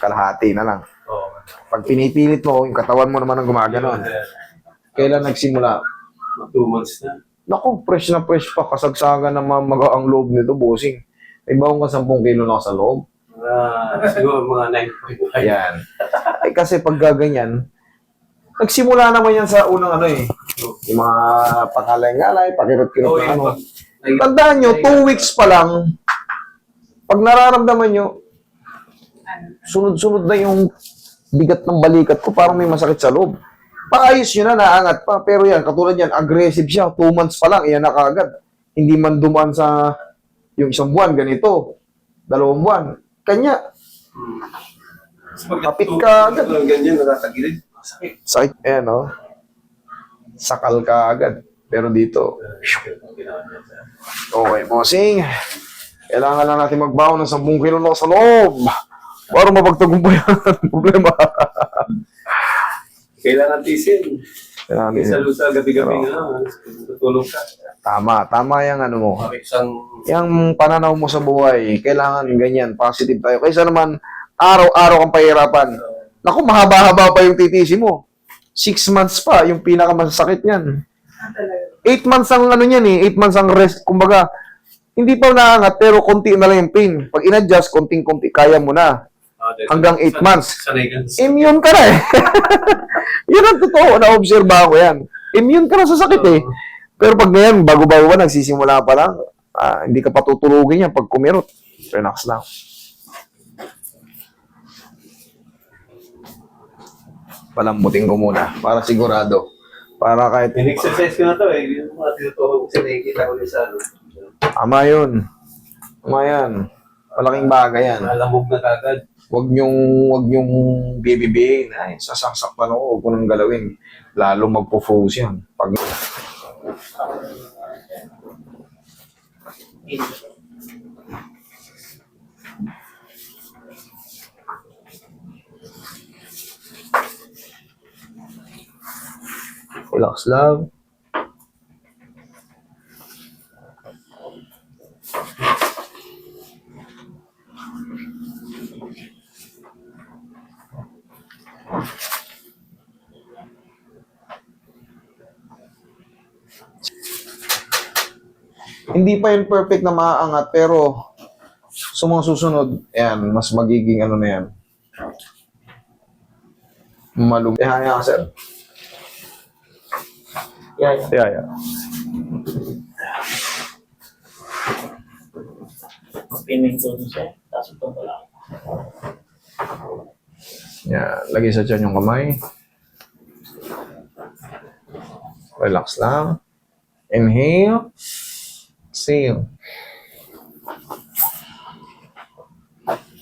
kalahati na lang. Oo. Pag pinipilit mo, yung katawan mo naman ang gumagano. Kailan nagsimula? 2 months na. Naku, fresh na fresh pa. Kasagsagan na mamaga ang loob nito, bossing. May bawang ka 10 kilo na sa loob. Siguro mga 9.5. Ayan. Kasi pag gaganyan, nagsimula naman yan sa unang ano eh. Yung mga pakalay-ngalay, pakirot-kirot Oo, na yun ano. pa. Tandaan nyo, 2 weeks pa lang, pag nararamdaman nyo, sunod-sunod na yung bigat ng balikat ko, parang may masakit sa loob. Paayos nyo na, naangat pa. Pero yan, katulad yan, aggressive siya. 2 months pa lang, iyan na kaagad. Hindi man dumaan sa yung 1 buwan, ganito. 2 buwan. Kanya, kapit ka agad. Ganyan, natatagilid. Sakit. Sakit, ayan o. Sakal ka agad. Pero dito, okay, bossing. Kailangan lang natin magbaon ng 10 kilo na sa loob. Para mapagtagumpay ang problema. Kailangan tisin. Kailangan din. Isa gabi-gabi nga. Tutulog ka. Tama yung ano mo. Isang Yung pananaw mo sa buhay, kailangan ganyan, positive tayo. Kaysa naman, araw-araw kang pahirapan. Naku, mahaba-haba pa yung titisi mo. 6 months pa, yung pinakamasakit niyan. 8 months ang ano niyan eh, 8 months ang rest. Kumbaga, hindi pa naangat, pero konti na lang yung pain. Pag in-adjust, konting-konti, kaya mo na. Hanggang 8 months. sanay ka. Immune ka na eh. Yun ang totoo, na-observe ko yan. Immune ka na sa sakit eh. Pero pag ngayon, bago-bago ba, nagsisimula pa lang, hindi ka patutulugin yan pag kumirot. Relax lang. Palambutin ko muna para sigurado. Para kahit... In-exercise ko na to eh. Yung mga tinuturo ko kasi nakikita ko rin sa ano. Tama yun. Tama yan. Malaking bagay yan. Malamog na kagad. Huwag niyong bibibihin. Ay, sasaksak pa ako. Huwag ko nang galawin. Lalo magpo-focus yan. Pag... Relax lang. Hindi pa yun perfect na maaangat, pero sa mga susunod, yan, mas magiging ano na yan. Malum. Haya ka, sir. Yeah. Pininto din siya. Tapos ito lang. Yan, lagay sa tiyan yung kamay. Relax lang. Inhale. Exhale.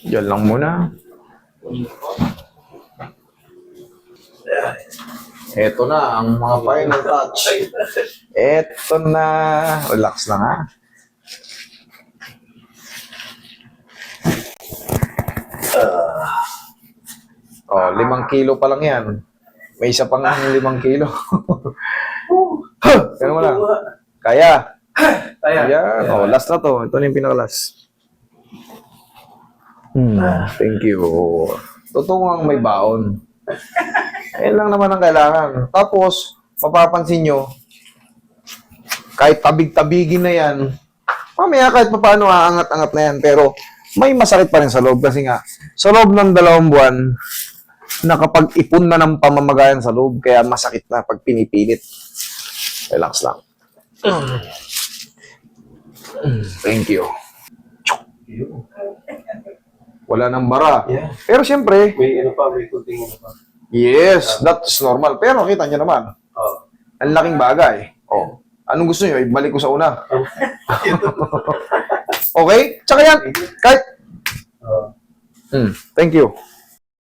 Diyan lang muna. Eto na, ang mga final touch. Eto na. Relax lang ha. Oh, 5 kilo pa lang yan. May isa pang 5 kilo. Kaya mo lang. Kaya. Ayan. Oh, last na to. Ito na yung pinaka-last. Thank you. Totoo ang may baon. Ayan lang naman ang kailangan. Tapos, mapapansin nyo, kahit tabig-tabigin na yan, mamaya kahit paano aangat-angat na yan, pero may masakit pa rin sa loob kasi nga, sa loob ng 2 buwan, nakapag-ipon na ng pamamagayan sa loob, kaya masakit na pag pinipilit. Relax lang. Thank you. Wala nang bara. Yeah. Pero siyempre, May ano pa, may kunting ano pa. yes, that's normal. Pero kita nyo naman, Oo. ang laking bagay. Oh. Anong gusto nyo? Ibalik ko sa una. Okay? Tsaka yan, kahit... Oo. Thank you.